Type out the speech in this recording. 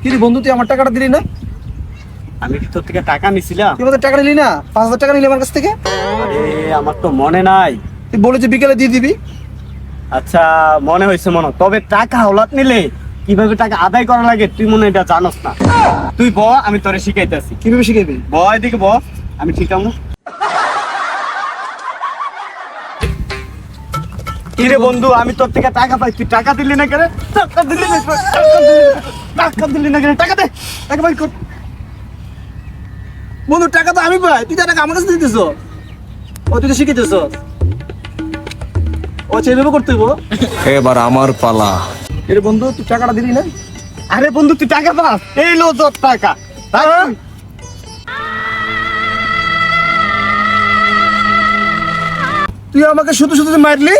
কি রে বন্ধু, তুই আমার টাকাটা দিলি না? আমি কি তোর থেকে টাকা নিছিলাম? তুই আমাদের টাকা নিলি না? 5,000 টাকা নিলি আমার কাছ থেকে। আরে আমার তো মনে নাই। তুই বলেছি বিকেলে দিয়ে দিবি। আচ্ছা মনে হয়েছে তবে টাকা হাওলাত নিলে কিভাবে টাকা আদায় করা লাগে তুই মনে হয় এটা জানোস না। তুই ব, আমি তোরে শিখাইতেছি। কিভাবে শিখাবি? ব এদিকে ব, আমি শিখামু। কি রে বন্ধু, আমি তোর থেকে টাকা পাই, তুই টাকা দিলি না কেন? টাকা দিলি না কেন? টাকা দিলি না কেন? টাকা দে, টাকা পাই কর। বন্ধু টাকা তো আমি পাই, তুই টাকা আমার কাছে দিতেছ। ও তুই তো শিখেছিস। ও সেইভাবে করতে হইব। এবার আমার পালা। এর বন্ধু তুই টাকাটা দিলি না? আরে বন্ধু তুই টাকা পাস, এই লো তোর টাকা। তুই আমাকে শুধু শুধু মারলি।